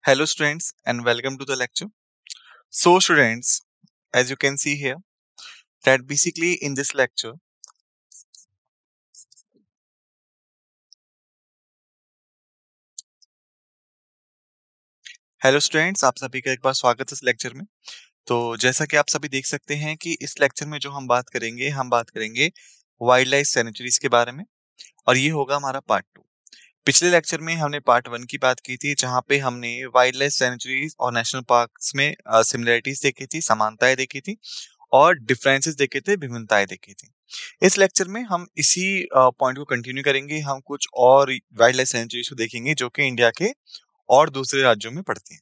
Hello students and welcome to the lecture. So students, as you can see here that basically in this lecture hello students आप सभी का एक बार स्वागत है इस लेक्चर में। तो जैसा कि आप सभी देख सकते हैं कि इस लेक्चर में जो हम बात करेंगे वाइल्ड लाइफ सेंचुरीज के बारे में और ये होगा हमारा पार्ट 2। पिछले लेक्चर में हमने पार्ट 1 की बात की थी जहां पे हमने वाइल्ड लाइफ सेंचुरीज और नेशनल पार्क्स में सिमिलरिटीज देखी थी, समानताएं देखी थी और डिफरेंसेस देखे थे, विभिन्नताएं देखी थी। इस लेक्चर में हम इसी पॉइंट को कंटिन्यू करेंगे। हम कुछ और वाइल्ड लाइफ सेंचुरीज को देखेंगे जो कि इंडिया के और दूसरे राज्यों में पड़ती हैं।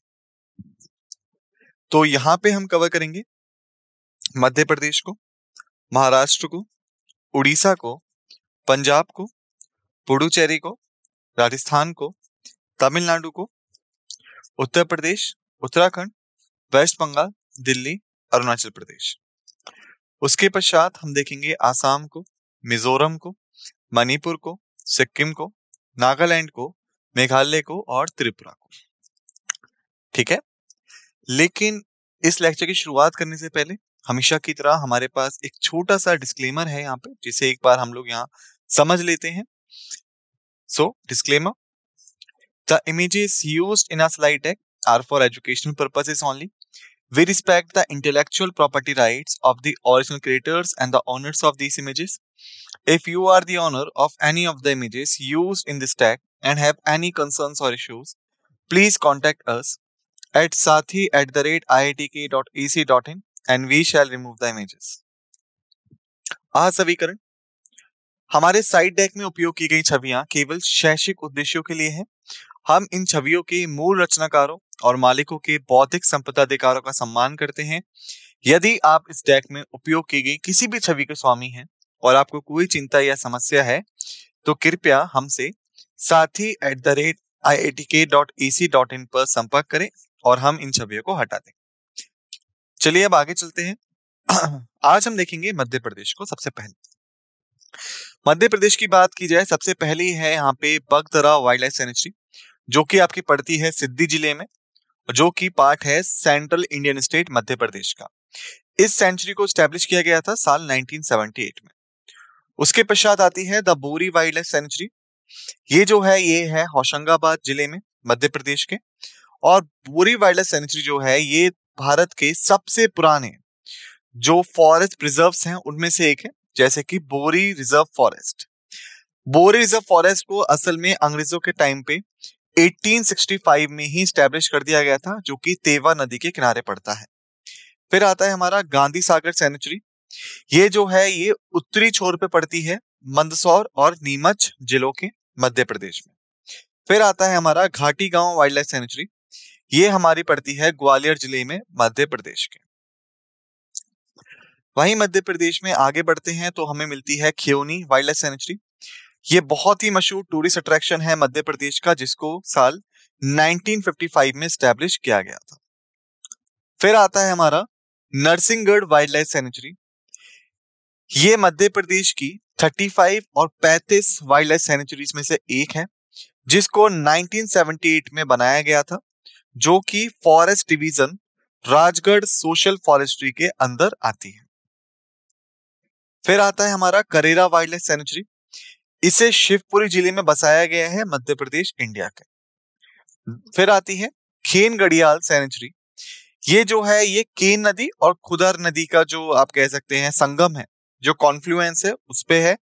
तो यहाँ पे हम कवर करेंगे मध्य प्रदेश को, महाराष्ट्र को, उड़ीसा को, पंजाब को, पुडुचेरी को, राजस्थान को, तमिलनाडु को, उत्तर प्रदेश, उत्तराखंड, वेस्ट बंगाल, दिल्ली, अरुणाचल प्रदेश। उसके पश्चात हम देखेंगे आसाम को, मिजोरम को, मणिपुर को, सिक्किम को, नागालैंड को, मेघालय को और त्रिपुरा को। ठीक है, लेकिन इस लेक्चर की शुरुआत करने से पहले हमेशा की तरह हमारे पास एक छोटा सा डिस्क्लेमर है यहाँ पे, जिसे एक बार हम लोग यहाँ समझ लेते हैं। So disclaimer, the images used in a slide deck are for educational purposes only. We respect the intellectual property rights of the original creators and the owners of these images. If you are the owner of any of the images used in this deck and have any concerns or issues, please contact us at sathi@iitk.ac.in and we shall remove the images. सवीकरण, हमारे side deck में उपयोग की गई छवियां केवल शैक्षिक उद्देश्यों के लिए हैं। हम इन छवियों के मूल रचनाकारों और मालिकों के बौद्धिक संपदा अधिकारों का सम्मान करते हैं। यदि आप इस डेक में उपयोग की गई किसी भी छवि के स्वामी हैं और आपको कोई चिंता या समस्या है तो कृपया हमसे sathi@iitk.ac.in पर संपर्क करें और हम इन छवियों को हटा दें। चलिए अब आगे चलते हैं। आज हम देखेंगे मध्य प्रदेश को। सबसे पहले मध्य प्रदेश की बात की जाए, सबसे पहली है यहाँ पे बगदरा वाइल्ड लाइफ सेंचुरी, जो कि आपकी पड़ती है सिद्दी जिले में, जो कि पार्ट है central Indian state Madhya Pradesh का। इस सेंचुरी को स्टैब्लिश किया गया था साल 1978 में। उसके पश्चात आती है द बोरी वाइल्ड लाइफ सेंचुरी। ये जो है ये है होशंगाबाद जिले में, मध्य प्रदेश के। और बोरी वाइल्ड लाइफ सेंचुरी जो है ये भारत के सबसे पुराने जो फॉरेस्ट प्रिजर्व्स हैं उनमें से एक है, जैसे कि बोरी रिजर्व फॉरेस्ट। बोरी रिजर्व फॉरेस्ट को असल में अंग्रेजों के टाइम पे 1865 में ही स्टैब्लिश कर दिया गया था, जो कि तेवा नदी के किनारे पड़ता है। फिर आता है हमारा गांधी सागर सेंचुरी। ये जो है ये उत्तरी छोर पे पड़ती है, मंदसौर और नीमच जिलों के मध्य प्रदेश में। फिर आता है हमारा घाटी गांव वाइल्ड लाइफ सेंचुरी। ये हमारी पड़ती है ग्वालियर जिले में, मध्य प्रदेश के। वहीं मध्य प्रदेश में आगे बढ़ते हैं तो हमें मिलती है खियोनी वाइल्ड लाइफ सेंचुरी। ये बहुत ही मशहूर टूरिस्ट अट्रैक्शन है मध्य प्रदेश का, जिसको साल 1955 में स्टैब्लिश किया गया था। फिर आता है हमारा नरसिंहगढ़ वाइल्ड लाइफ सेंचुरी। ये मध्य प्रदेश की 35 और 35 वाइल्ड लाइफ सेंचुरीज में से एक है, जिसको 1978 में बनाया गया था, जो कि forest division Rajgarh social forestry के अंदर आती है। फिर आता है हमारा करेरा वाइल्ड लाइफ सेंचुरी। इसे शिवपुरी जिले में बसाया गया है, मध्य प्रदेश, इंडिया का। फिर आती है खेन गढ़ियाल सेंचुरी। ये जो है ये केन नदी और खुदर नदी का जो आप कह सकते हैं संगम है, जो कॉन्फ्लुएंस है उस पे है,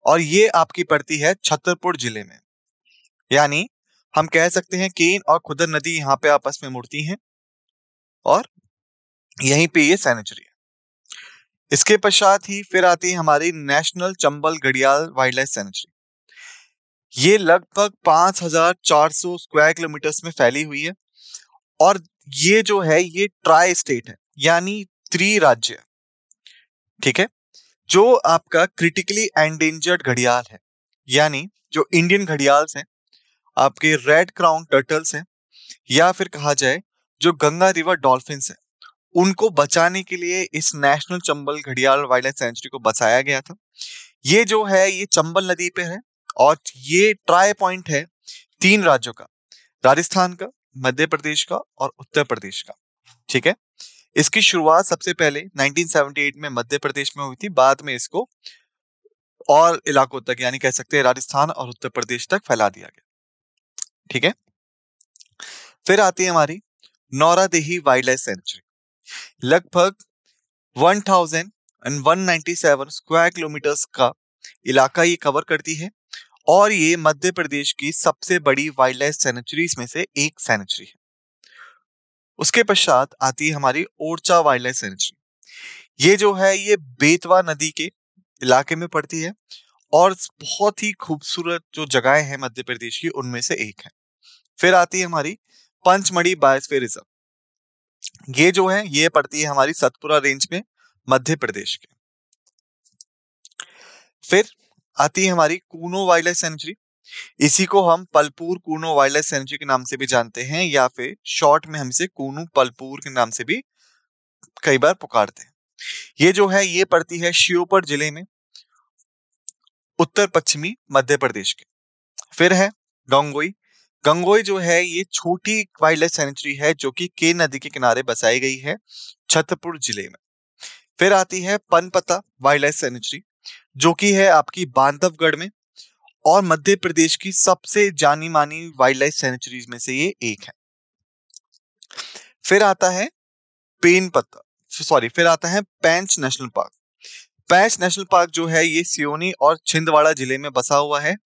और ये आपकी पड़ती है छतरपुर जिले में। यानी हम कह सकते हैं केन और खुदर नदी यहाँ पे आपस में मुड़ती हैं और यहीं पे ये सेंचुरी है। इसके पश्चात ही फिर आती है हमारी नेशनल चंबल घड़ियाल वाइल्ड लाइफ सेंचुरी। ये लगभग 5400 स्क्वायर किलोमीटर्स में फैली हुई है और ये जो है ये ट्राई स्टेट है, यानी त्रिराज्य। ठीक है, जो आपका क्रिटिकली एंडेंजर्ड घड़ियाल है, यानी जो इंडियन घड़ियाल्स हैं, आपके रेड क्राउन टर्टल्स हैं, या फिर कहा जाए जो गंगा रिवर डॉल्फिन्स हैं, उनको बचाने के लिए इस नेशनल चंबल घड़ियाल वाइल्ड लाइफ सेंचुरी को बसाया गया था। ये जो है ये चंबल नदी पे है और ये ट्राई पॉइंट है 3 राज्यों का, राजस्थान का, मध्य प्रदेश का और उत्तर प्रदेश का। ठीक है, इसकी शुरुआत सबसे पहले 1978 में मध्य प्रदेश में हुई थी, बाद में इसको और इलाकों तक यानी कह सकते हैं राजस्थान और उत्तर प्रदेश तक फैला दिया गया। ठीक है, फिर आती है हमारी नौरादेही वाइल्ड लाइफ सेंचुरी। लगभग 1197 स्क्वायर किलोमीटर्स का इलाका ये कवर करती है और ये मध्य प्रदेश की सबसे बड़ी वाइल्ड लाइफ सेंचुरीज में से एक सेंचुरी है। उसके पश्चात आती है हमारी ओरछा वाइल्ड लाइफ सेंचुरी। ये जो है ये बेतवा नदी के इलाके में पड़ती है और बहुत ही खूबसूरत जो जगहें हैं मध्य प्रदेश की उनमें से एक है। फिर आती है हमारी पंचमढ़ी बायोस्फीयर रिजर्व। ये जो है ये पड़ती है हमारी सतपुरा रेंज में मध्य प्रदेश के। फिर आती है हमारी कूनो वाइल्ड लाइफ सेंचुरी। इसी को हम पलपुर कूनो वाइल्ड लाइफ सेंचुरी के नाम से भी जानते हैं या फिर शॉर्ट में हम इसे कूनो पलपुर के नाम से भी कई बार पुकारते हैं। ये जो है ये पड़ती है श्योपुर जिले में उत्तर पश्चिमी मध्य प्रदेश के। फिर है गंगोई। गंगोई जो है ये छोटी वाइल्ड लाइफ सेंचुरी है जो कि केन नदी के किनारे बसाई गई है छतरपुर जिले में। फिर आती है पनपता वाइल्ड लाइफ सेंचुरी जो कि है आपकी बांधवगढ़ में और मध्य प्रदेश की सबसे जानी मानी वाइल्ड लाइफ सेंचुरीज में से ये एक है। फिर आता है फिर आता है पेंच नेशनल पार्क। पेंच नेशनल पार्क जो है ये सियोनी और छिंदवाड़ा जिले में बसा हुआ है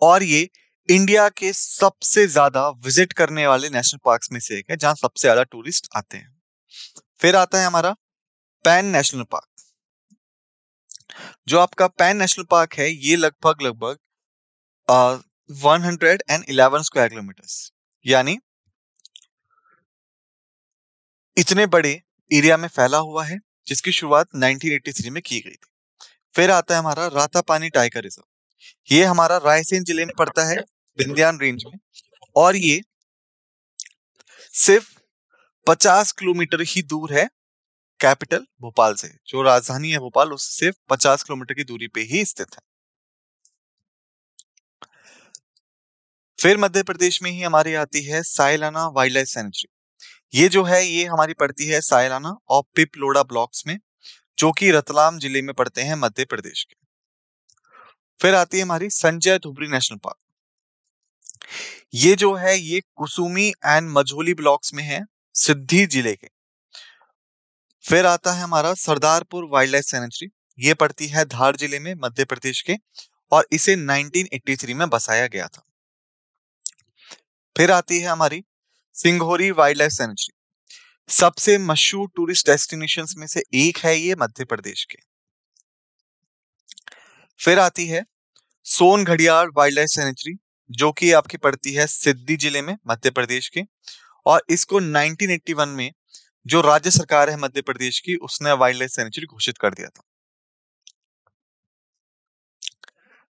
और ये इंडिया के सबसे ज्यादा विजिट करने वाले नेशनल पार्क्स में से एक है जहां सबसे ज्यादा टूरिस्ट आते हैं। फिर आता है हमारा पैन नेशनल पार्क। जो आपका पैन नेशनल पार्क है ये लगभग 111 स्क्वायर किलोमीटर्स यानी इतने बड़े एरिया में फैला हुआ है जिसकी शुरुआत 1983 में की गई थी। फिर आता है हमारा रातापानी टाइगर रिजर्व। ये हमारा रायसेन जिले में पड़ता है विंध्यान रेंज में और ये सिर्फ 50 किलोमीटर ही दूर है कैपिटल भोपाल से। जो राजधानी है भोपाल उससे सिर्फ 50 किलोमीटर की दूरी पे ही स्थित है। फिर मध्य प्रदेश में ही हमारी आती है सायलाना वाइल्ड लाइफ सेंचुरी। ये जो है ये हमारी पड़ती है सायलाना और पिपलोड़ा ब्लॉक्स में जो कि रतलाम जिले में पड़ते हैं मध्य प्रदेश के। फिर आती है हमारी संजय धुबरी नेशनल पार्क। ये जो है ये कुसुमी एंड मझोली ब्लॉक्स में है सिद्धि जिले के। फिर आता है हमारा सरदारपुर वाइल्ड लाइफ सेंचुरी। ये पड़ती है धार जिले में मध्य प्रदेश के और इसे 1983 में बसाया गया था। फिर आती है हमारी सिंघोरी वाइल्ड लाइफ सेंचुरी। सबसे मशहूर टूरिस्ट डेस्टिनेशंस में से एक है ये मध्य प्रदेश के। फिर आती है सोन घड़ियाल वाइल्ड लाइफ सेंचुरी जो कि आपकी पड़ती है सिद्धि जिले में मध्य प्रदेश के और इसको 1981 में जो राज्य सरकार है मध्य प्रदेश की उसने वाइल्ड लाइफ सेंचुरी घोषित कर दिया था।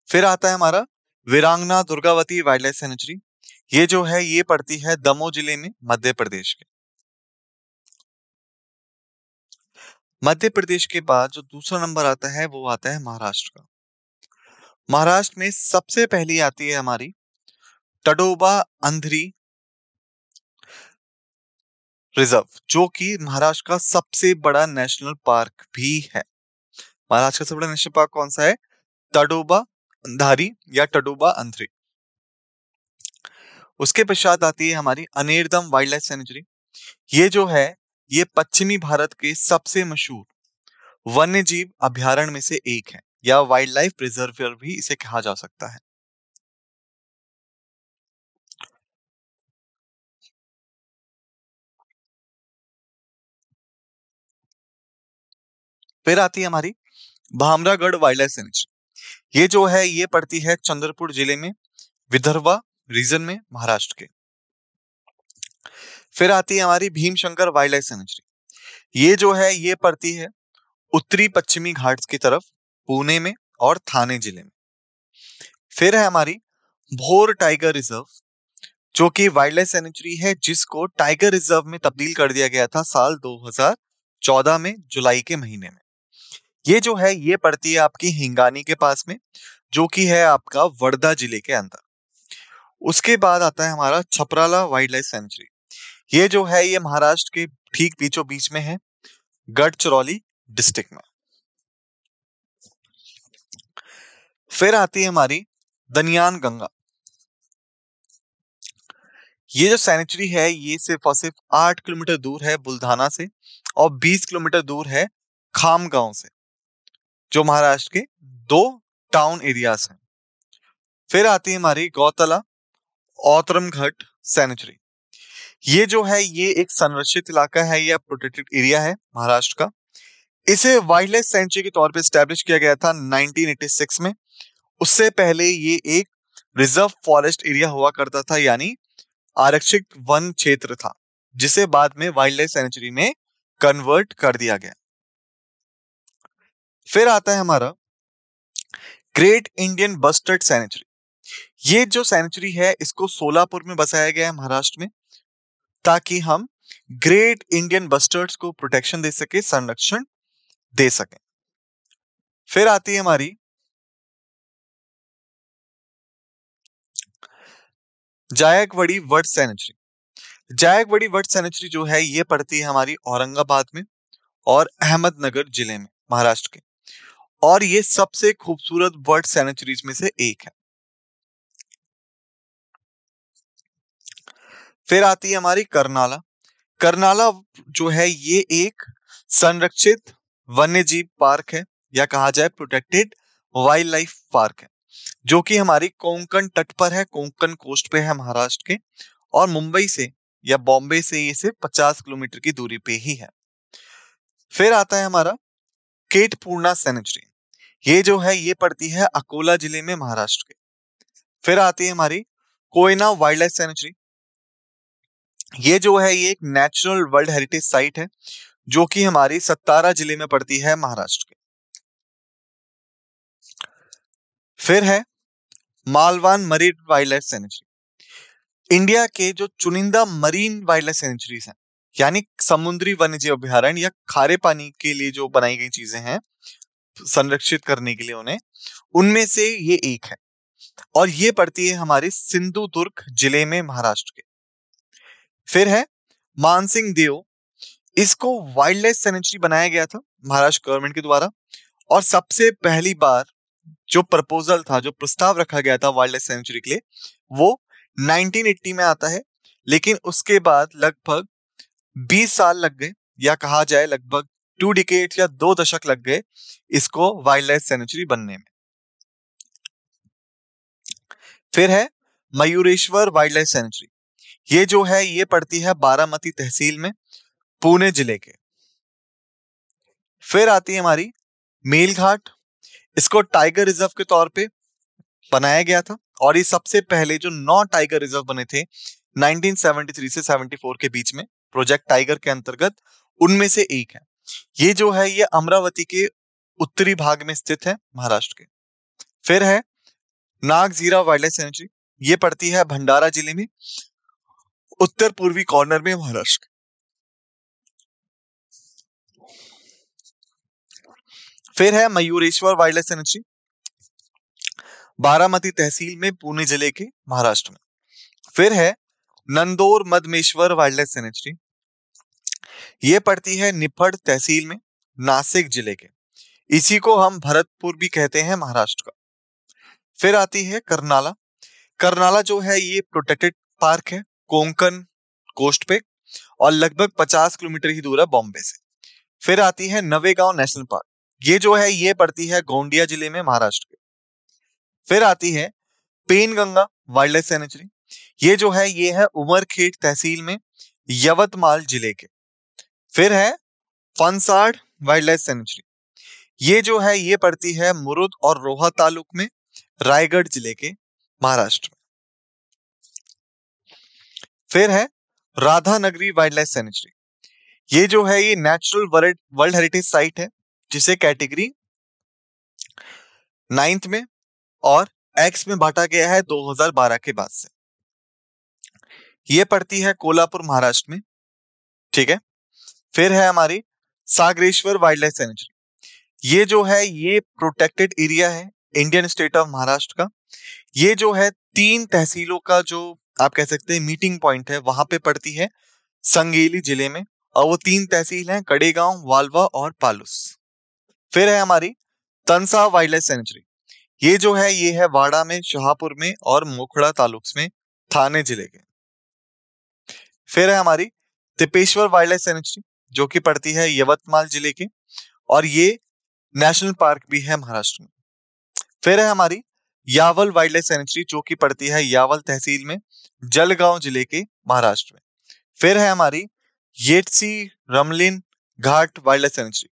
फिर आता है हमारा वीरांगना दुर्गावती वाइल्ड लाइफ सेंचुरी। ये जो है ये पड़ती है दमोह जिले में मध्य प्रदेश के। मध्य प्रदेश के बाद जो दूसरा नंबर आता है वो आता है महाराष्ट्र का। महाराष्ट्र में सबसे पहली आती है हमारी तडोबा अंधरी रिजर्व जो कि महाराष्ट्र का सबसे बड़ा नेशनल पार्क भी है। महाराष्ट्र का सबसे बड़ा नेशनल पार्क कौन सा है? तडोबा अंधारी या तडोबा अंधरी। उसके पश्चात आती है हमारी अनेरदम वाइल्ड लाइफ सेंचुरी। ये जो है ये पश्चिमी भारत के सबसे मशहूर वन्य जीव अभ्यारण्य में से एक है या वाइल्ड लाइफ रिजर्व भी इसे कहा जा सकता है। फिर आती है हमारी भामरागढ़ वाइल्ड लाइफ सेंचुरी। ये जो है ये पड़ती है चंद्रपुर जिले में विदर्भा रीजन में महाराष्ट्र के। फिर आती है हमारी भीमशंकर वाइल्ड लाइफ सेंचुरी। ये जो है ये पड़ती है उत्तरी पश्चिमी घाट्स की तरफ पुणे में और थाने जिले में। फिर है हमारी भोर टाइगर रिजर्व जो कि वाइल्ड लाइफ सेंचुरी है जिसको टाइगर रिजर्व में तब्दील कर दिया गया था साल 2014 में जुलाई के महीने में। ये जो है ये पड़ती है आपकी हिंगानी के पास में जो कि है आपका वर्धा जिले के अंदर। उसके बाद आता है हमारा छपराला वाइल्ड लाइफ सेंचुरी। ये जो है ये महाराष्ट्र के ठीक बीचों बीच में है, गढ़चिरौली डिस्ट्रिक्ट में। फिर आती है हमारी दनियान गंगा। ये जो सैनिटरी है ये सिर्फ और सिर्फ 8 किलोमीटर दूर है बुल्धाना से और 20 किलोमीटर दूर है खामगांव से, जो महाराष्ट्र के 2 टाउन एरियाज हैं। फिर आती है हमारी गौतला औतरमघट सैनिटरी। ये जो है ये एक संरक्षित इलाका है या प्रोटेक्टेड एरिया है महाराष्ट्र का। इसे वाइल्ड लाइफ सेंचुरी के तौर पे स्टैब्लिश किया गया था 1986 में। उससे पहले ये एक रिजर्व फॉरेस्ट एरिया हुआ करता था, यानी आरक्षित वन क्षेत्र था, जिसे बाद में वाइल्ड लाइफ सेंचुरी में कन्वर्ट कर दिया गया। फिर आता है हमारा ग्रेट इंडियन बस्टर्ड सैनिटरी। ये जो सैनिटरी है इसको सोलापुर में बसाया गया है महाराष्ट्र में, ताकि हम ग्रेट इंडियन बस्टर्ड्स को प्रोटेक्शन दे सके, संरक्षण दे सके। फिर आती है हमारी Jayakwadi word sanitary. Jayakwadi word sanitary जो है ये पड़ती है हमारी औरंगाबाद में और अहमदनगर जिले में महाराष्ट्र के, और ये सबसे खूबसूरत वर्ड सैनिटरीज में से एक है। फिर आती है हमारी करनाला। करनाला जो है ये एक संरक्षित वन्यजीव पार्क है, या कहा जाए प्रोटेक्टेड वाइल्ड लाइफ पार्क है, जो कि हमारी कोंकण तट पर है, कोंकण कोस्ट पे है महाराष्ट्र के, और मुंबई से या बॉम्बे से ये सिर्फ 50 किलोमीटर की दूरी पे ही है। फिर आता है हमारा केटपूर्णा सैनिटरी। ये जो है ये पड़ती है अकोला जिले में महाराष्ट्र के। फिर आती है हमारी कोयना वाइल्ड लाइफ सैनिटरी। ये जो है ये एक नेचुरल वर्ल्ड हेरिटेज साइट है, जो कि हमारी सतारा जिले में पड़ती है महाराष्ट्र के। फिर है Malvan marine wildlife sanitary. India के जो चुनिंदा मरीन वाइल्ड लाइफ सैनिटरीज हैं, यानी समुद्री वन्यजीव अभ्यारण्य या खारे पानी के लिए जो बनाई गई चीजें हैं संरक्षित करने के लिए उन्हें, उनमें से ये एक है, और ये पड़ती है हमारे सिंधुदुर्ग जिले में महाराष्ट्र के। फिर है मानसिंह देव। इसको वाइल्ड लाइफ सैनिटरी बनाया गया था महाराष्ट्र गवर्नमेंट के द्वारा, और सबसे पहली बार जो प्रपोजल था, जो प्रस्ताव रखा गया था वाइल्ड लाइफ सैनिटरी के लिए, वो 1980 में आता है। लेकिन उसके बाद लगभग 20 साल लग गए, या कहा जाए लगभग 2 डिकेड या 2 दशक लग गए इसको वाइल्ड लाइफ सैनिटरी बनने में। फिर है मयूरेश्वर वाइल्ड लाइफ सैनिटरी। ये जो है ये पड़ती है बारामती तहसील में, पुणे जिले के। फिर आती है हमारी मेलघाट। इसको टाइगर रिजर्व के तौर पे बनाया गया था, और ये सबसे पहले जो 9 टाइगर रिजर्व बने थे 1973 से 74 के बीच में प्रोजेक्ट टाइगर के अंतर्गत, उनमें से एक है। ये जो है ये अमरावती के उत्तरी भाग में स्थित है महाराष्ट्र के। फिर है नागजीरा वाइल्ड लाइफ सैनिटरी। ये पड़ती है भंडारा जिले में, उत्तर पूर्वी कॉर्नर में महाराष्ट्र। फिर है Mayureshwar wildlife sanitary, Baramati tehsil में, पुणे जिले के महाराष्ट्र में। फिर है Nandur Madhmeshwar wildlife sanitary. ये पड़ती है निफाड तहसील में, नासिक जिले के। इसी को हम भरतपुर भी कहते हैं महाराष्ट्र का। फिर आती है करनाला। करनाला जो है ये प्रोटेक्टेड पार्क है कोंकण कोस्ट पे, और लगभग 50 किलोमीटर ही दूर है बॉम्बे से। फिर आती है नवेगांव नेशनल पार्क। ये जो है ये पड़ती है गोंडिया जिले में महाराष्ट्र के। फिर आती है पेनगंगा वाइल्ड लाइफ सैनिटरी। ये जो है ये है उमरखेड तहसील में, यवतमाल जिले के। फिर है फनसाड वाइल्ड लाइफ सैनिटरी। ये जो है ये पड़ती है मुरुद और रोहा तालुक में, रायगढ़ जिले के महाराष्ट्र में। फिर है राधानगरी वाइल्ड लाइफ सैनिटरी। ये जो है ये नेचुरल वर्ल्ड हेरिटेज साइट है, जिसे कैटेगरी 9th में और एक्स में बांटा गया है 2012 के बाद से। ये पड़ती है कोल्हापुर महाराष्ट्र में, ठीक है। फिर है हमारी सागरेश्वर वाइल्ड लाइफ सैनिटरी। ये जो है ये प्रोटेक्टेड एरिया है इंडियन स्टेट ऑफ महाराष्ट्र का। ये जो है 3 तहसीलों का जो आप कह सकते हैं मीटिंग पॉइंट है, वहां पे पड़ती है संगेली जिले में, और वो 3 तहसील हैं, कड़ेगांव, वालवा और पालुस। फिर है हमारी तनसा वाइल्ड लाइफ सेंचुरी। ये जो है ये है वाड़ा में, शाहपुर में और मोखड़ा तालुक्स में, थाने जिले के। फिर है हमारी तिपेश्वर वाइल्ड लाइफ सेंचुरी जो कि पड़ती है यवतमाल जिले के, और ये नेशनल पार्क भी है महाराष्ट्र में। फिर है हमारी यावल वाइल्ड लाइफ सेंचुरी जो कि पड़ती है यावल तहसील में, जलगांव जिले के, महाराष्ट्र में। फिर है हमारी येटसी रमलिन घाट वाइल्ड लाइफ सेंचुरी।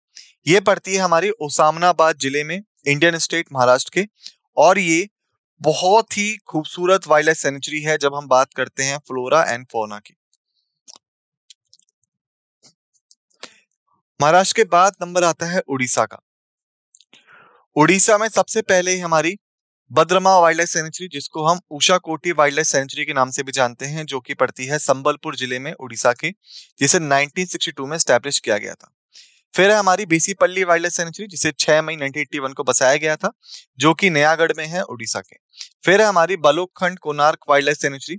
ये पड़ती है हमारी ओसामनाबाद जिले में, इंडियन स्टेट महाराष्ट्र के, और ये बहुत ही खूबसूरत वाइल्ड लाइफ सेंचुरी है जब हम बात करते हैं फ्लोरा एंड फौना की। महाराष्ट्र के बाद नंबर आता है उड़ीसा का। उड़ीसा में सबसे पहले हमारी बद्रमा वाइल्ड लाइफ सेंचुरी, जिसको हम उषा कोटी वाइल्ड लाइफ सेंचुरी के नाम से भी जानते हैं, जो कि पड़ती है संबलपुर जिले में, उड़ीसा के, जिसे 1962 में स्टैब्लिश किया गया था। फिर है हमारी बेसीपल्ली वाइल्ड लाइफ सेंचुरी, जिसे 6 मई 1981 को बसाया गया था, जो कि नयागढ़ में है, उड़ीसा के। फिर है हमारी बलोखंड कोणार्क वाइल्ड लाइफ सेंचुरी,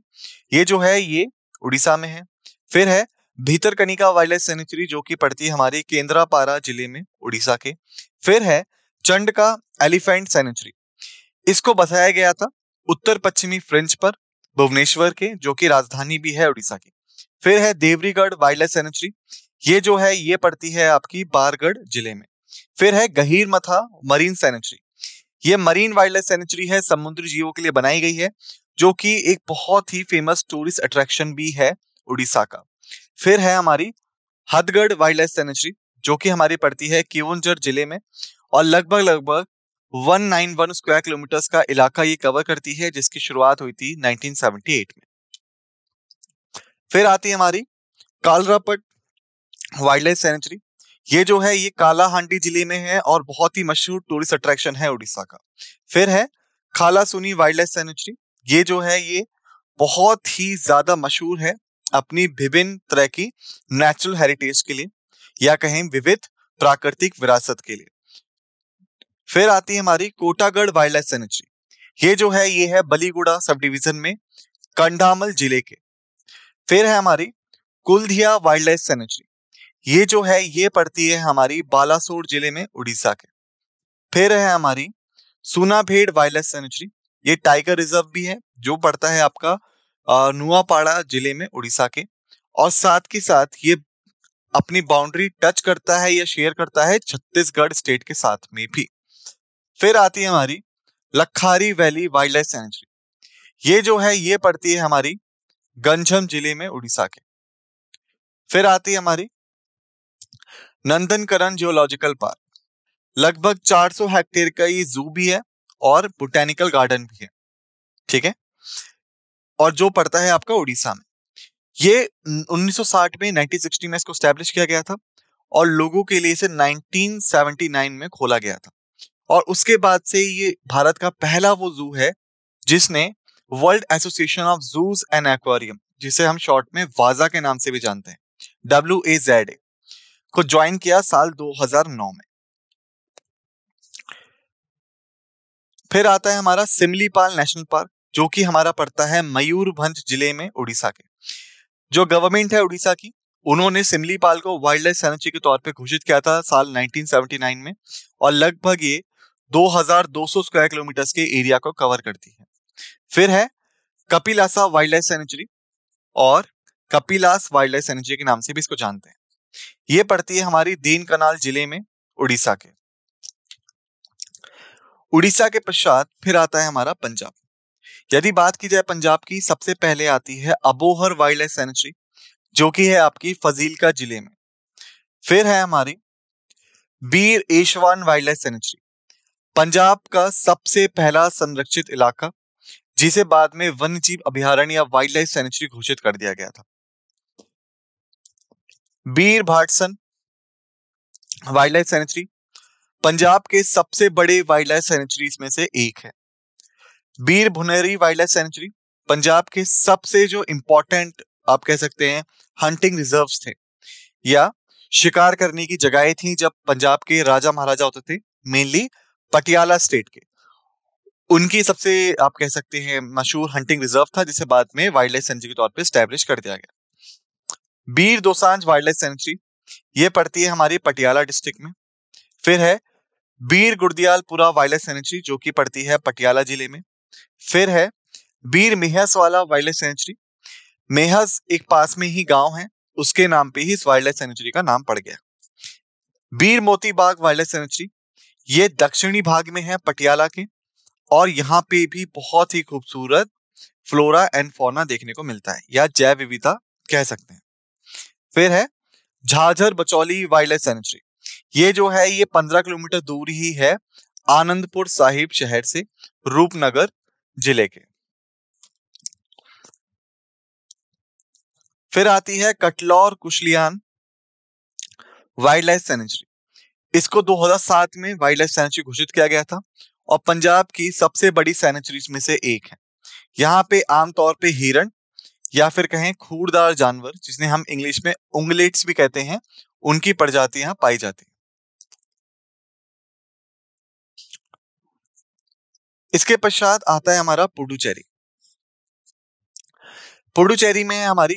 ये जो है ये उड़ीसा में है। फिर है भीतरकनिका वाइल्ड लाइफ सेंचुरी जो कि पड़ती है हमारी केंद्रापारा जिले में, उड़ीसा के। फिर है चंडका एलिफेंट सेंचुरी, इसको बसाया गया था उत्तर पश्चिमी फ्रिंज पर, भुवनेश्वर के, जो कि राजधानी भी है उड़ीसा की। फिर है देवरीगढ़ वाइल्ड लाइफ सेंचुरी, ये जो है ये पड़ती है आपकी बारगढ़ जिले में। फिर है गहीर मथा मरीन सेंचुरी, ये मरीन वाइल्ड लाइफ सेंचुरी है, समुद्री जीवों के लिए बनाई गई है, जो कि एक बहुत ही फेमस टूरिस्ट अट्रैक्शन भी है उड़ीसा का। फिर है हमारी हथगढ़ वाइल्ड लाइफ सेंचुरी जो कि हमारी पड़ती है केवंझर जिले में, और लगभग लगभग 191 स्क्वायर किलोमीटर्स का इलाका ये कवर करती है, जिसकी शुरुआत हुई थी 1978 में। फिर आती है हमारी कालरापट वाइल्ड लाइफ सेंचुरी, ये जो है ये कालाहांडी जिले में है और बहुत ही मशहूर टूरिस्ट अट्रैक्शन है उड़ीसा का। फिर है खालासुनी वाइल्ड लाइफ सेंचुरी, ये जो है ये बहुत ही ज्यादा मशहूर है अपनी विभिन्न तरह की नेचुरल हेरिटेज के लिए, या कहें विविध प्राकृतिक विरासत के लिए। फिर आती है हमारी कोटागढ़ वाइल्ड लाइफ सेंचुरी, ये जो है ये है बलीगुड़ा सब डिवीजन में, कंडामल जिले के। फिर है हमारी कुलधिया वाइल्ड लाइफ सेंचुरी, ये जो है ये पड़ती है हमारी बालासोर जिले में, उड़ीसा के। फिर है हमारी सूनाभेड़ वाइल्ड लाइफ सेंचुरी, ये टाइगर रिजर्व भी है, जो पड़ता है आपका नुआपाड़ा जिले में, उड़ीसा के, और साथ के साथ ये अपनी बाउंड्री टच करता है या शेयर करता है छत्तीसगढ़ स्टेट के साथ में भी। फिर आती है हमारी लखारी वैली वाइल्ड लाइफ सेंचुरी, ये जो है ये पड़ती है हमारी गंजम जिले में, उड़ीसा के। फिर आती है हमारी नंदनकरन जियोलॉजिकल पार्क, लगभग 400 हेक्टेयर का ये जू भी है और बोटेनिकल गार्डन भी है, ठीक है, और जो पड़ता है आपका उड़ीसा में। ये 1960 में 1960 में इसको स्टैब्लिश किया गया था, और लोगों के लिए इसे 1979 में खोला गया था, और उसके बाद से ये भारत का पहला वो जू है जिसने world association of juice and aquarium, जिसे हम शॉर्ट में वाजा के नाम से भी जानते हैं, WAZA, को ज्वाइन किया साल 2009 में। फिर आता है हमारा सिमलीपाल नेशनल पार्क, जो कि हमारा पड़ता है मयूरभंज जिले में, उड़ीसा के। जो गवर्नमेंट है उड़ीसा की, उन्होंने सिमलीपाल को वाइल्ड लाइफ सेंचुरी के तौर पे घोषित किया था साल 1979 में, और लगभग ये 2200 स्क्वायर किलोमीटर्स के एरिया को कवर करती है। फिर है कपिलासा वाइल्ड लाइफ सेंचुरी, और कपिलास वाइल्ड लाइफ सेंचुरी के नाम से भी इसको जानते हैं। ये पड़ती है हमारी दीन कनाल जिले में, उड़ीसा के। उड़ीसा के पश्चात फिर आता है हमारा पंजाब। यदि बात की जाए पंजाब की, सबसे पहले आती है अबोहर वाइल्ड लाइफ सेंचुरी, जो कि है आपकी फजीलका जिले में। फिर है हमारी बीर एशवान वाइल्ड लाइफ सेंचुरी, पंजाब का सबसे पहला संरक्षित इलाका, जिसे बाद में वन्यजीव अभयारण्य या वाइल्ड लाइफ सेंचुरी घोषित कर दिया गया था। बीर भाटसन वाइल्ड लाइफ सेंचुरी पंजाब के सबसे बड़े वाइल्ड लाइफ सेंचुरीज में से एक है। बीर भुनेरी वाइल्ड लाइफ सेंचुरी पंजाब के सबसे जो इंपॉर्टेंट आप कह सकते हैं हंटिंग रिजर्व्स थे, या शिकार करने की जगहें थी जब पंजाब के राजा महाराजा होते थे, मेनली पटियाला स्टेट के। उनकी सबसे आप कह सकते हैं मशहूर हंटिंग रिजर्व था, जिसे बाद में वाइल्ड लाइफ सेंचुरी के तौर पे एस्टैब्लिश कर दिया गया। बीर दोसांझ वाइल्ड लाइफ सेंचुरी, ये पड़ती है हमारी पटियाला डिस्ट्रिक्ट में। फिर है बीर गुर्दियालपुरा वाइल्ड लाइफ सेंचुरी, जो कि पड़ती है पटियाला जिले में। फिर है बीर मेहस वाला वाइल्ड लाइफ सेंचुरी, मेहस एक पास में ही गांव है, उसके नाम पे ही इस वाइल्ड लाइफ सेंचुरी का नाम पड़ गया। बीर Moti Bagh wild life sanctuary, ये दक्षिणी भाग में है पटियाला के, और यहाँ पे भी बहुत ही खूबसूरत फ्लोरा एंड फौना देखने को मिलता है, या जैव विविधता कह सकते हैं। फिर है Jhajhar Bachauli wild life sanctuary, ये जो है ये 15 किलोमीटर दूर ही है आनंदपुर साहिब शहर से, रूपनगर जिले के। फिर आती है कटलौर कुशलियान वाइल्ड लाइफ सेंचुरी, इसको 2007 में वाइल्ड लाइफ सेंचुरी घोषित किया गया था और पंजाब की सबसे बड़ी सेंचुरीज में से एक है। यहाँ पे आमतौर पे हिरण या फिर कहें खूरदार जानवर, जिन्हें हम इंग्लिश में उंगलेट्स भी कहते हैं, उनकी प्रजातियां पाई जाती हैं। इसके पश्चात आता है हमारा पुडुचेरी। पुडुचेरी में है हमारी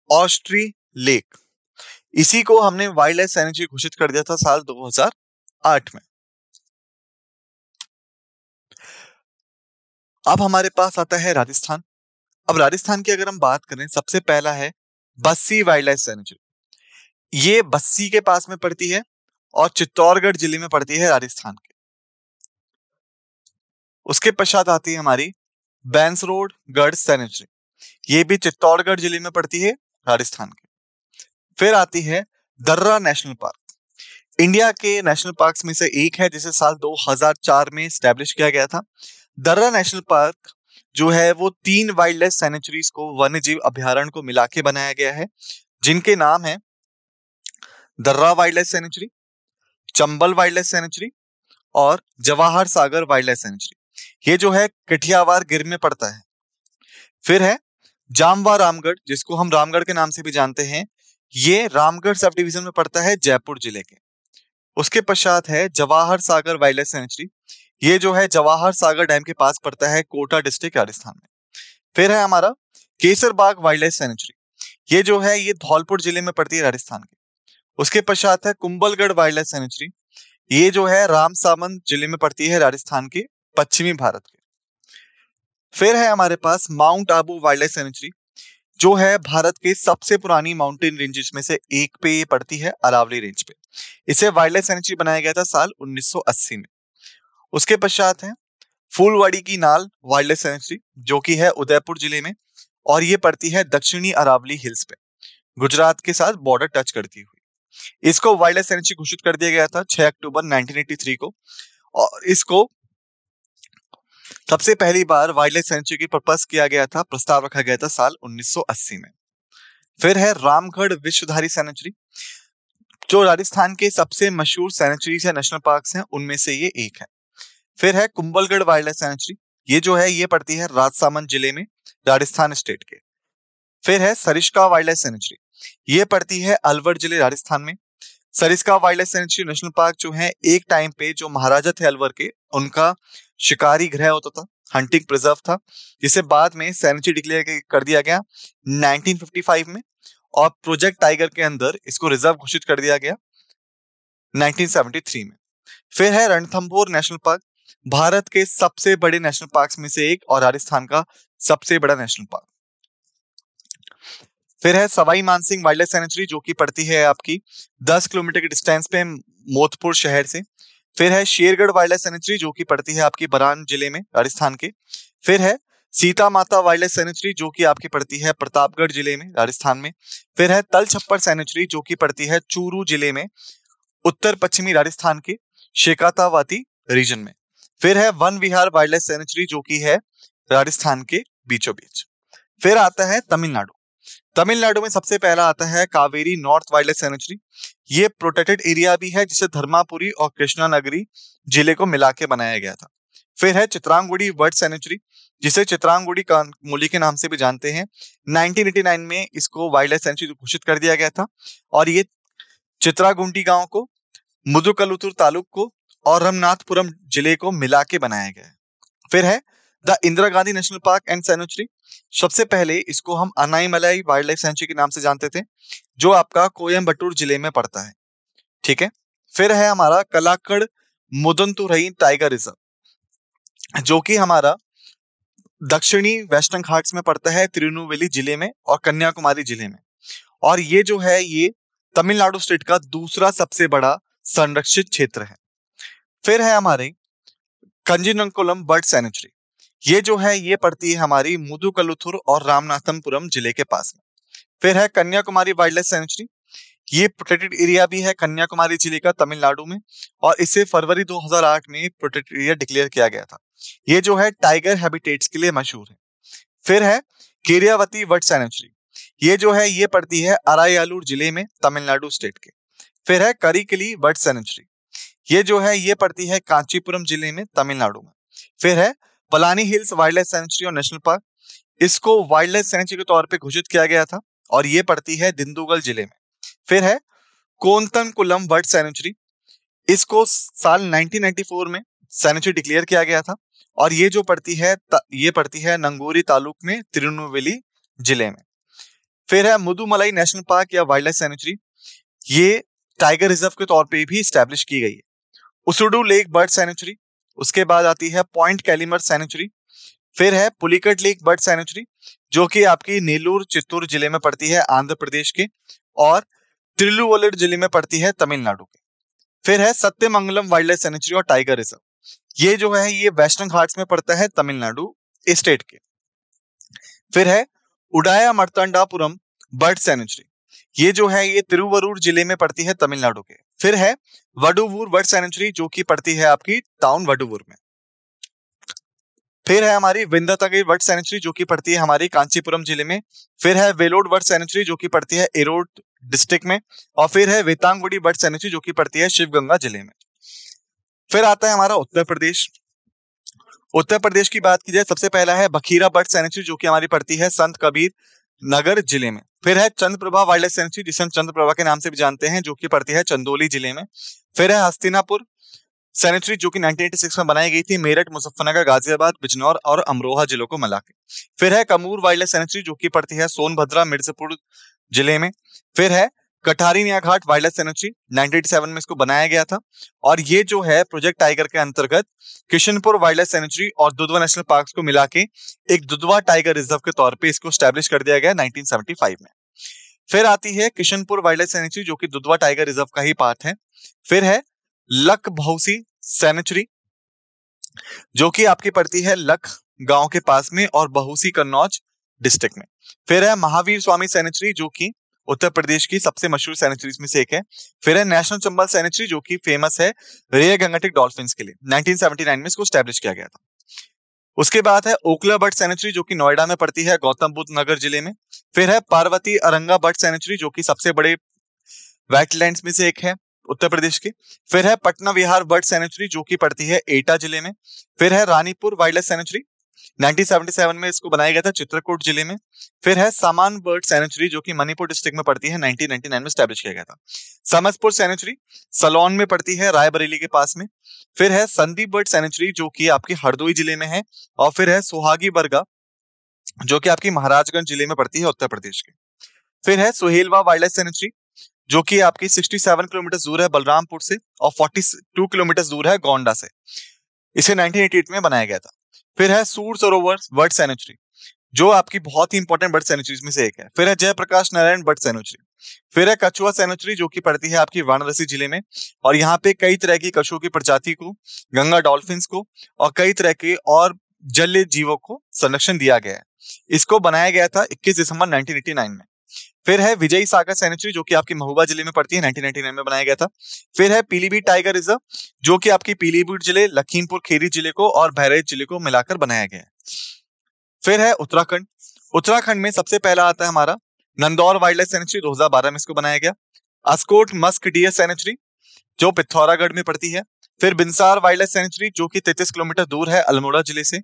ऑस्ट्री लेक, इसी को हमने वाइल्ड लाइफ सेंचुरी घोषित कर दिया था साल 2008 में। अब हमारे पास आता है राजस्थान। अब राजस्थान की अगर हम बात करें, सबसे पहला है बस्सी वाइल्ड लाइफ सेंचुरी, ये बस्सी के पास में पड़ती है और चित्तौड़गढ़ जिले में पड़ती है राजस्थान के। उसके पश्चात आती है हमारी बैंसरोड गढ़ सेंचुरी, ये भी चित्तौड़गढ़ जिले में पड़ती है राजस्थान के। फिर आती है दर्रा नेशनल पार्क, इंडिया के नेशनल पार्क्स में से एक है, जिसे साल 2004 में स्टैब्लिश किया गया था। दर्रा नेशनल पार्क जो है वो 3 वाइल्ड लाइफ सेंचुरीज को, वन्य जीव अभ्यारण्य को मिला के बनाया गया है, जिनके नाम है दर्रा wild life sanctuary, Chambal wild life sanctuary और Jawahar Sagar wild life sanctuary. ये जो है कठियावाड़ गिर में पड़ता है। फिर है जामवा रामगढ़, जिसको हम रामगढ़ के नाम से भी जानते हैं, ये रामगढ़ सब डिवीजन में पड़ता है जयपुर जिले के। उसके पश्चात है Jawahar Sagar wild life sanctuary, ये जो है जवाहर सागर डैम के पास पड़ता है कोटा डिस्ट्रिक्ट राजस्थान में। फिर है हमारा केसरबाग वाइल्ड लाइफ सेंचुरी, ये जो है ये धौलपुर जिले में पड़ती है राजस्थान के। उसके पश्चात है कुंभलगढ़ वाइल्ड लाइफ सेंचुरी, ये जो है रामसामंद जिले में पड़ती है राजस्थान के पश्चिमी भारत के। फिर है हमारे पास mount Abu wildlife sanctuary, जो है भारत के सबसे पुरानी माउंटेन रेंजेस में से एक पे ये पड़ती है, अरावली रेंज पे। इसे वाइल्ड लाइफ सेंचुरी बनाया गया था साल 1980 में। उसके पश्चात है फूलवाड़ी की नाल वाइल्ड लाइफ सेंचुरी, जो कि है उदयपुर जिले में, और ये पड़ती है दक्षिणी अरावली हिल्स पे, गुजरात के साथ बॉर्डर टच करती हुई। इसको वाइल्ड लाइफ सेंचुरी घोषित कर दिया गया था 6 अक्टूबर 1983 को, और इसको सबसे पहली बार वाइल्ड लाइफ सेंचुरी की पर्पस किया गया था, प्रस्ताव रखा गया था साल 1980 में। फिर है रामगढ़ विश्वधारी सेंचुरी, जो राजस्थान के सबसे मशहूर सेंचुरीज या नेशनल पार्क्स हैं, उनमें से ये एक है। फिर है कुंभलगढ़ वाइल्ड लाइफ सेंचुरी, ये जो है ये पड़ती है राजसामंद जिले में, राजस्थान स्टेट के। फिर है सरिस्का वाइल्ड लाइफ सेंचुरी, ये पड़ती है अलवर जिले राजस्थान में। Sariska wild life sanctuary national park जो है, एक टाइम पे जो महाराजा थे अलवर के, उनका शिकारी गृह होता था, हंटिंग प्रिजर्व था, जिसे बाद में सेंचुरी डिक्लेयर कर दिया गया 1955 में, और प्रोजेक्ट टाइगर के अंदर इसको रिजर्व घोषित कर दिया गया 1973 में। फिर है रणथंभौर नेशनल पार्क, भारत के सबसे बड़े नेशनल पार्क्स में से एक और राजस्थान का सबसे बड़ा नेशनल पार्क। फिर है Sawai Mansingh wild life sanctuary, जो कि पड़ती है आपकी 10 किलोमीटर के डिस्टेंस पे मोथपुर शहर से। फिर है शेरगढ़ वाइल्ड लाइफ सेंचुरी, जो कि पड़ती है आपकी बरान जिले में, राजस्थान के। फिर है सीता माता वाइल्ड लाइफ सेंचुरी, जो कि आपकी पड़ती है प्रतापगढ़ जिले में, राजस्थान में। फिर है तल छप्पर सेंचुरी, जो कि पड़ती है चूरू जिले में, उत्तर पश्चिमी राजस्थान के शेखातावाती रीजन में। फिर है वन विहार वाइल्ड लाइफ सेंचुरी, जो कि है राजस्थान के बीचों बीच। फिर आता है तमिलनाडु। तमिलनाडु में सबसे पहला आता है Kaveri north wild life sanctuary, ये प्रोटेक्टेड एरिया भी है, जिसे धर्मापुरी और कृष्णा नगरी जिले को मिला के बनाया गया था। फिर है चित्रांगुड़ी बर्ड सेंचुरी, जिसे चित्रांगुड़ी मूली के नाम से भी जानते हैं। 1989 में इसको वाइल्ड लाइफ सेंचुरी घोषित कर दिया गया था, और ये चित्रागुंडी गांव को, मुदुकलुतुर तालुक को और रामनाथपुरम जिले को मिला के बनाया गया है। फिर है the Indira Gandhi national park and sanctuary, सबसे पहले इसको हम अनाईमलाई वाइल्ड लाइफ सैंक्चुरी के नाम से जानते थे, जो आपका कोयम्बटूर जिले में पड़ता है। ठीक है, फिर है हमारा कलाकड़ मुदंतुरई टाइगर रिजर्व, जो कि हमारा दक्षिणी वेस्टर्न घाट्स में पड़ता है, तिरुनेलवेली जिले में और कन्याकुमारी जिले में। और ये जो है ये तमिलनाडु स्टेट का दूसरा सबसे बड़ा संरक्षित क्षेत्र है। फिर है हमारे कंजीनकुलम बर्ड सैंक्चुरी, ये जो है ये पड़ती है हमारी मुदुकलुथुर और रामनाथपुरम जिले के पास में। फिर है कन्याकुमारी वाइल्ड लाइफ सैंक्चुरी, ये प्रोटेक्टेड एरिया भी है कन्याकुमारी जिले का तमिलनाडु में, और इसे फरवरी 2008 में प्रोटेक्टेड एरिया डिक्लेयर किया गया था। ये जो है टाइगर हैबिटेट्स के लिए मशहूर है। फिर है केरियावती बर्ड सैंक्चुरी, ये जो है ये पड़ती है अरायालूर जिले में तमिलनाडु स्टेट के। फिर है करिकली बर्ड सैंक्चुरी, ये जो है ये पड़ती है कांचीपुरम जिले में तमिलनाडु में। फिर है Palani hills wild life sanctuary और नेशनल पार्क, इसको वाइल्ड लाइफ सैंक्चुरी के तौर पे घोषित किया गया था और ये पड़ती है दिंदुगल जिले में। फिर है कोंतनकुलम बर्ड सैंक्चुरी, इसको साल 1994 में सैंक्चुरी डिक्लेयर किया गया था और ये जो पड़ती है नंगोरी तालुक में तिरुनेलवेली जिले में। फिर है मुदुमलाई नेशनल पार्क या वाइल्ड लाइफ सैंक्चुरी, ये टाइगर रिजर्व के तौर पे भी स्टैब्लिश की गई है। उसुडू लेक बर्ड सैंक्चुरी, उसके बाद आती है पॉइंट कैलिमर सैंक्चुरी। फिर है पुलिकट लेक बर्ड सैंक्चुरी, जो कि आपकी नेल्लूर चित्तूर जिले में पड़ती है आंध्र प्रदेश के, और तिरुवल्लुवर जिले में पड़ती है तमिलनाडु के। फिर है सत्यमंगलम वाइल्ड लाइफ सैंक्चुरी और टाइगर रिजर्व, ये जो है ये वेस्टर्न घाट्स में पड़ता है तमिलनाडु स्टेट के। फिर है उडाया मर्तंडापुरम बर्ड सैंक्चुरी, ये जो है ये तिरुवरूर जिले में पड़ती है तमिलनाडु के। फिर है वडुवूर बर्ड सैंक्चुरी, जो कि पड़ती है आपकी टाउन वडुवूर में। फिर है हमारी विंदातगिरी बर्ड सैंक्चुरी, जो कि पड़ती है हमारी कांचीपुरम जिले में। फिर है वेलोड बर्ड सैंक्चुरी, जो कि पड़ती है एरोड डिस्ट्रिक्ट में। और फिर है वेतांगुड़ी बर्ड सैंक्चुरी, जो कि पड़ती है शिवगंगा जिले में। फिर आता है हमारा उत्तर प्रदेश। उत्तर प्रदेश की बात की जाए, सबसे पहला है बखीरा बर्ड सैंक्चुरी, जो कि हमारी पड़ती है संत कबीर नगर जिले में। फिर है चंद्रप्रभा वाइल्ड लाइफ सैंक्चुरी, जिसे हम चंद्रप्रभा के नाम से भी जानते हैं, जो कि पड़ती है चंदौली जिले में। फिर है हस्तिनापुर सैंक्चुरी, जो कि 1986 में बनाई गई थी मेरठ, मुजफ्फरनगर, गाजियाबाद, बिजनौर और अमरोहा जिलों को मिला के। फिर है कमूर वाइल्ड लाइफ सैंक्चुरी, जो कि पड़ती है सोनभद्रा मिर्जापुर जिले में। फिर है कटारीनिया घाट वाइल्ड लाइफ सैंक्चुरी, 1987 में इसको बनाया गया था और ये जो है प्रोजेक्ट टाइगर के अंतर्गत किशनपुर वाइल्ड लाइफ सैंक्चुरी और दुधवा नेशनल पार्क को मिला के एक दुधवा टाइगर रिजर्व के तौर पे इसको स्टैब्लिश कर दिया गया 1975 में। फिर आती है किशनपुर वाइल्ड लाइफ सैंक्चुरी, जो कि दुधवा टाइगर रिजर्व का ही पार्ट है। फिर है लक भौसी सैंक्चुरी, जो कि आपकी पड़ती है लख गांव के पास में और बहुसी कन्नौज डिस्ट्रिक्ट में। फिर है महावीर स्वामी सैंक्चुरी, जो कि उत्तर प्रदेश की सबसे मशहूर सैंक्चुरीज में से एक है। फिर है नेशनल चंबल सैंक्चुरी, जो कि फेमस है रेयर गंगटिक डॉल्फिन्स के लिए, 1979 में इसको स्टैब्लिश किया गया था। उसके बाद है ओखला बर्ड सैंक्चुरी, जो कि नोएडा में पड़ती है गौतम बुद्ध नगर जिले में। फिर है पार्वती अरंगा बर्ड सैंक्चुरी, जो कि सबसे बड़े वेटलैंड्स में से एक है उत्तर प्रदेश के। फिर है पटना विहार बर्ड सैंक्चुरी, जो कि पड़ती है एटा जिले में। फिर है रानीपुर वाइल्ड लाइफ सैंक्चुरी, 1977 में इसको बनाया गया था चित्रकूट जिले में। फिर है सामान बर्ड सैंक्चुरी, जो कि मणिपुर डिस्ट्रिक्ट में पड़ती है, 1999 में स्टैब्लिश किया गया था। समसपुर सैंक्चुरी सलोन में पड़ती है रायबरेली के पास में। फिर है संदीप बर्ड सैंक्चुरी, जो कि आपकी हरदोई जिले में है। और फिर है सुहागी बरगा, जो कि आपकी महाराजगंज जिले में पड़ती है उत्तर प्रदेश के। फिर है सुहेलवा वाइल्ड लाइफ सैंक्चुरी, जो कि आपकी 67 किलोमीटर दूर है बलरामपुर से और 42 किलोमीटर दूर है गोंडा से। इसे 1988 में बनाया गया था। फिर है सूर सरोवर बर्ड सैंक्चुरी, जो आपकी बहुत ही इंपॉर्टेंट बर्ड सैंक्चुरीज में से एक है। फिर है जयप्रकाश नारायण बर्ड सैंक्चुरी। फिर है कछुआ सैंक्चुरी, जो कि पड़ती है आपकी वाराणसी जिले में और यहाँ पे कई तरह की कछुओं की प्रजाति को, गंगा डॉल्फिन्स को और कई तरह के और जलीय जीवों को संरक्षण दिया गया है। इसको बनाया गया था 21 दिसंबर 1989 में। फिर है विजयी सागर सैंक्चुरी, जो कि आपकी महोबा जिले में पड़ती है, 1999 में बनाया गया था। फिर है पीलीभीत टाइगर रिजर्व, जो कि आपकी पीलीभीत जिले, लखीमपुर खीरी जिले को और बहराइच जिले को मिलाकर बनाया गया है। फिर है उत्तराखंड। उत्तराखंड में सबसे पहला आता है हमारा नंदौर वाइल्ड लाइफ सैंक्चुरी, 2012 में इसको बनाया गया। अस्कोट मस्क डियर सैंक्चुरी, जो पिथौरागढ़ में पड़ती है। फिर बिनसार वाइल्ड लाइफ सैंक्चुरी, जो कि 33 किलोमीटर दूर है अल्मोड़ा जिले से।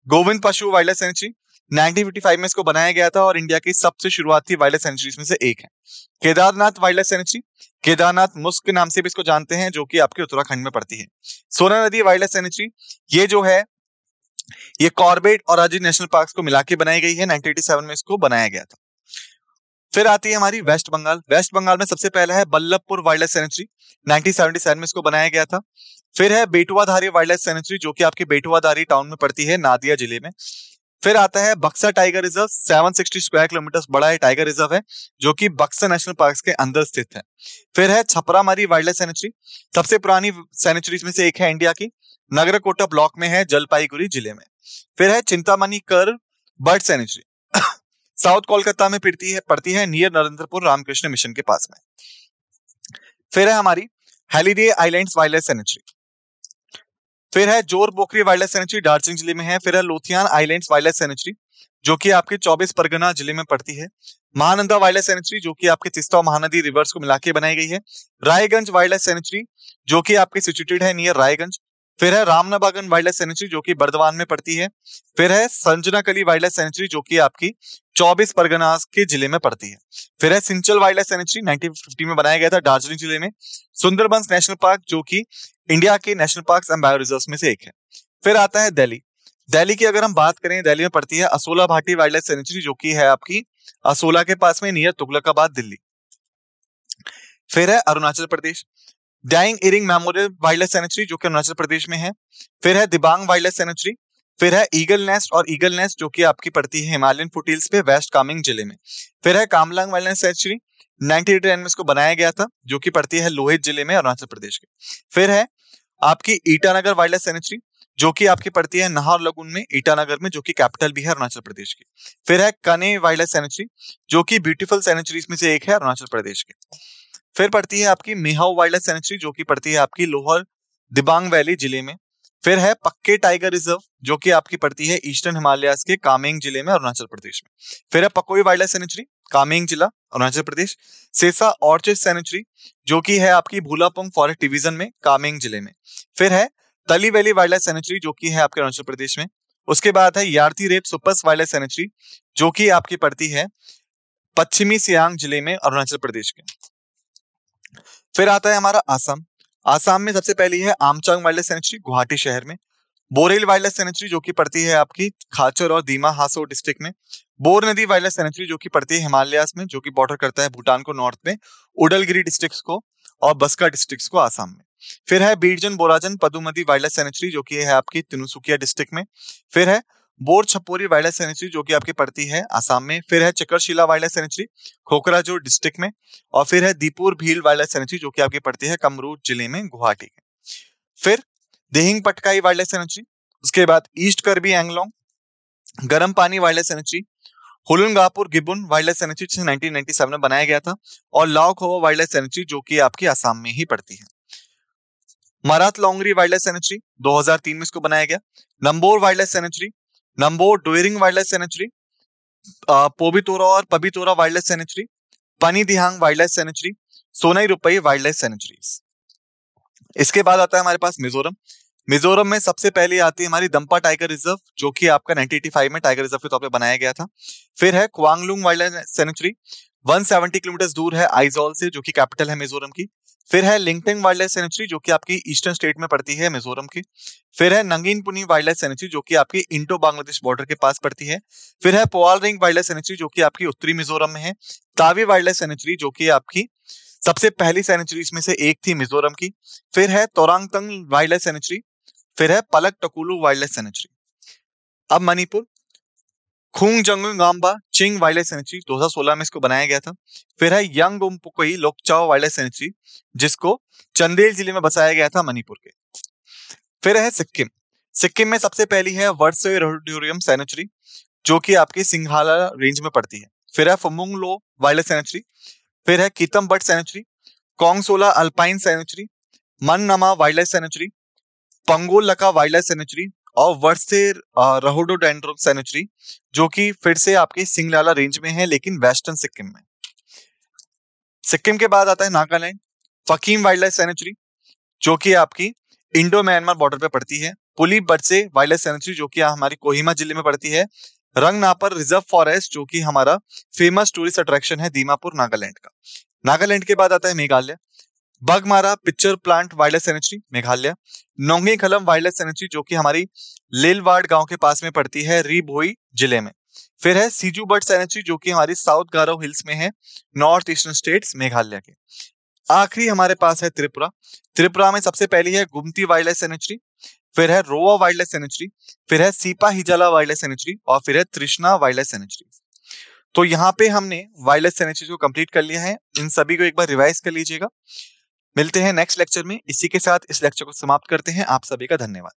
गोविंद पशु वाइल्ड लाइफ सैंक्चुरी, 1955 में इसको बनाया गया था और इंडिया की सबसे शुरुआती वाइल्ड लाइफ सैंक्चुरीज में से एक है। Kedarnath wildlife sanctuary, Kedarnath musk के नाम से भी इसको जानते हैं, जो कि आपके उत्तराखंड में पड़ती है। सोना नदी वाइल्ड लाइफ सैंक्चुरी, ये जो है ये कॉर्बेट और अजीत नेशनल पार्क को मिला के बनाई गई है, 1987 में इसको बनाया गया था। फिर आती है हमारी वेस्ट बंगाल। वेस्ट बंगाल में सबसे पहला है बल्लभपुर वाइल्ड लाइफ सेंचुरी, 1977 में इसको बनाया गया था। फिर है बेटुआधारी वाइल्ड लाइफ सेंचुरी, जो कि आपकी बेटुआधारी टाउन में पड़ती है, नादिया जिले में। फिर आता है Buxar tiger reserve, 760 square kilometre बड़ा है टाइगर रिजर्व है, जो कि बक्सर नेशनल पार्क के अंदर स्थित है। फिर है छपरामारी वाइल्ड लाइफ सेंचुरी, सबसे पुरानी सेंचुरीज में से एक है इंडिया की, नगरकोटा ब्लॉक में है, जलपाईगुड़ी जिले में। फिर है चिंतामणि कर बर्ड सेंचुरी, साउथ कोलकाता में पड़ती है नियर नरेंद्रपुर रामकृष्ण मिशन के पास में। फिर है हमारी Halliday islands wild life sanctuary. फिर है जोर बोकरी वाइल्ड लाइफ सेंचुरी, दार्जिलिंग जिले में है। फिर है लोथियान आइलैंड्स वाइल्ड लाइफ सेंचुरी, जो कि आपके 24 परगना जिले में पड़ती है। महानंदा वाइल्ड लाइफ सेंचुरी, जो कि आपके तीस्ता और महानदी रिवर्स को मिला के बनाई गई है। रायगंज वाइल्ड लाइफ सेंचुरी, जो कि आपके सिचुएटेड है नियर रायगंज। फिर है रामनाबागन वाइल्ड लाइफ सेंचुरी, जो कि बर्दवान में पड़ती है। फिर है संजनाकली वाइल्ड लाइफ सेंचुरी, जो कि आपकी 24 परगना के जिले में पड़ती है। फिर है सिंचल वाइल्ड लाइफ सेंचुरी, 1950 में बनाया गया था, दार्जिलिंग जिले में। सुंदरबंस नेशनल पार्क, जो कि इंडिया के national parks and bio reserves में से एक है। फिर आता है दिल्ली। दिल्ली की अगर हम बात करें, दिल्ली में पड़ती है Asola Bhati wild life sanctuary, जो कि है आपकी असोला के पास में नियर तुगलकाबाद दिल्ली। फिर है Arunachal Pradesh, Dying Ering memorial wildlife sanctuary, जो कि अरुणाचल प्रदेश में है। फिर है दिबांग वाइल्ड लाइफ सेंचुरी। फिर है ईगल नेस्ट, जो कि आपकी पड़ती है हिमालयन फुटहिल्स पे वेस्ट कामेंग जिले में। फिर है कामलांग वाइल्ड लाइफ सेंचुरी, 1989 में इसको बनाया गया था, जो कि पड़ती है लोहित जिले में, अरुणाचल प्रदेश के। फिर है आपकी ईटानगर वाइल्ड लाइफ सेंचुरी, जो कि आपकी पड़ती है नाहरलगुन में, ईटानगर में, जो कि कैपिटल भी है अरुणाचल प्रदेश की। फिर है कने वाइल्ड लाइफ सेंचुरी, जो कि ब्यूटीफुल सेंचुरीज में से एक है अरुणाचल प्रदेश के। फिर पड़ती है आपकी मेहाऊ वाइल्ड लाइफ सेंचुरी, जो कि पड़ती है आपकी लोअर दिबांग वैली जिले में। फिर है पक्के टाइगर रिजर्व, जो कि आपकी पड़ती है ईस्टर्न हिमालयाज के कामेंग जिले में, अरुणाचल प्रदेश में। फिर है पकोई वाइल्ड लाइफ सेंचुरी, कामेंग जिला, अरुणाचल प्रदेश। सेसा ऑर्चिड सेंचुरी, जो कि है आपकी भूलापुंग फॉरेस्ट डिवीजन में, कामेंग जिले में। फिर है तली वैली वाइल्ड लाइफ सेंचुरी, जो कि है आपके अरुणाचल प्रदेश में। उसके बाद है यार्थी रेप सुपस वाइल्ड लाइफ सेंचुरी, जो कि आपकी पड़ती है पश्चिमी सियांग जिले में, अरुणाचल प्रदेश के। फिर आता है हमारा आसाम। आसाम में सबसे पहली है आमचांग वाइल्ड लाइफ सेंचुरी, गुवाहाटी शहर में। बोरेल वाइल्ड लाइफ सेंचुरी, जो कि पड़ती है आपकी खाचर और दीमा हासो डिस्ट्रिक्ट में। बोर नदी वाइल्ड लाइफ सेंचुरी, जो कि पड़ती है हिमालयास में, जो कि बॉर्डर करता है भूटान को नॉर्थ में, उडलगिरी डिस्ट्रिक्ट को और बस्का डिस्ट्रिक्ट को आसाम में। फिर है बीरजन बोराजन पदुमती वाइल्ड लाइफ सेंचुरी, जो कि है आपकी तिनुसुकिया डिस्ट्रिक्ट में। फिर है बोर छपोरी वाइल्ड लाइफ सेंचुरी, जो कि आपकी पड़ती है आसाम में। फिर है चकरशिला वाइल्ड लाइफ सेंचुरी, खोखराजोर डिस्ट्रिक्ट में। और फिर है दीपुर भील वाइल्ड लाइफ सेंचुरी, जो कि आपकी पड़ती है कमरूद जिले में, गुवाहाटी के। फिर Dehing Patkai wildlife sanctuary, उसके बाद east Karbi Anglong Garam Pani wildlife sanctuary, Hollongapar gibbon wildlife sanctuary 1997 में बनाया गया था, और लाओ खोवा वाइल्ड लाइफ सेंचुरी, जो कि आपकी आसाम में ही पड़ती है। Marat Longri wildlife sanctuary 2003 में इसको बनाया गया। Nambor wildlife sanctuary, Nambor Doigrung wildlife sanctuary, Pobitora और Pabitora wildlife sanctuary, Pani Dihing wildlife sanctuary, Sonai Rupai wildlife sanctuaries. इसके बाद आता है हमारे पास मिजोरम। मिजोरम में सबसे पहले आती है हमारी दंपा टाइगर रिजर्व, जो कि आपका 1985 में टाइगर रिजर्व के तौर पे बनाया गया था। फिर है क्वांगलुंग वाइल्ड लाइफ सेंचुरी, 170 किलोमीटर दूर है आइजॉल से, जो कि कैपिटल है मिजोरम की। फिर है लिंगटेंग वाइल्ड लाइफ सेंचुरी, जो कि आपकी ईस्टर्न स्टेट में पड़ती है मिजोरम की। फिर है नंगीनपुनी वाइल्ड लाइफ सेंचुरी, जो कि आपकी इंडो बांग्लादेश बॉर्डर के पास पड़ती है। फिर है पोआल रिंग वाइल्ड लाइफ सेंचुरी, जो कि आपकी उत्तरी मिजोरम में है। तावी वाइल्ड लाइफ सेंचुरी, जो कि आपकी सबसे पहली सेंचुरीज में से एक थी मिजोरम की। फिर है तोरांगतंग वाइल्ड लाइफ सेंचुरी। फिर है पलक टकुलू वाइल्ड लाइफ सेंचुरी। अब मणिपुर, खूंग जंगल गांबा चिंग वाइल्ड लाइफ सेंचुरी, 2016 में इसको बनाया गया था। फिर है यंग उमपुकोई लोकचाओ वाइल्ड लाइफ सेंचुरी, जिसको चंदेल जिले में बसाया गया था मणिपुर के। फिर है सिक्किम। सिक्किम में सबसे पहली है वर्डसोई रोडोरियम सेंचुरी, जो कि आपकी सिंघाला रेंज में पड़ती है। फिर है Fambong Lho wildlife sanctuary. फिर है Kitam bird sanctuary, Kyongnosla alpine sanctuary, Maenam wildlife sanctuary, Pangolakha wildlife sanctuary और वर्से रहोडोडेंड्रोन सेंचुरी, जो कि फिर से आपके सिंगलाला रेंज में है, लेकिन वेस्टर्न सिक्किम में। सिक्किम के बाद आता है नागालैंड, फकीम वाइल्ड लाइफ सेंचुरी, जो कि आपकी इंडो म्यांमार बॉर्डर पे पड़ती है। पुली बटसे वाइल्ड लाइफ सेंचुरी, जो कि हमारी कोहिमा जिले में पड़ती है। रंगनापर रिजर्व फॉरेस्ट, जो कि हमारा फेमस टूरिस्ट अट्रैक्शन है दीमापुर नागालैंड का। नागालैंड के बाद आता है Meghalaya. Baghmara pitcher plant wildlife sanctuary Meghalaya, Nongkhyllem wildlife sanctuary जो कि हमारी लेलवाड़ गांव के पास में पड़ती है री भोई जिले में। फिर है सीजू बर्ड सेंचुरी जो कि हमारी साउथ गारो हिल्स में है, नॉर्थ ईस्टर्न स्टेट्स मेघालय के। आखिरी हमारे पास है त्रिपुरा। त्रिपुरा में सबसे पहली है गुमती वाइल्ड लाइफ सेंचुरी, फिर है रोवा वाइल्ड लाइफ सेंचुरी, फिर है सीपा हिजाला वाइल्ड लाइफ सेंचुरी और फिर है तृष्णा वाइल्ड लाइफ सेंचुरी। तो यहाँ पे हमने वाइल्ड लाइफ सेंचुरी को कंप्लीट कर लिया है। इन सभी को एक बार रिवाइज कर लीजिएगा। मिलते हैं नेक्स्ट लेक्चर में। इसी के साथ इस लेक्चर को समाप्त करते हैं। आप सभी का धन्यवाद।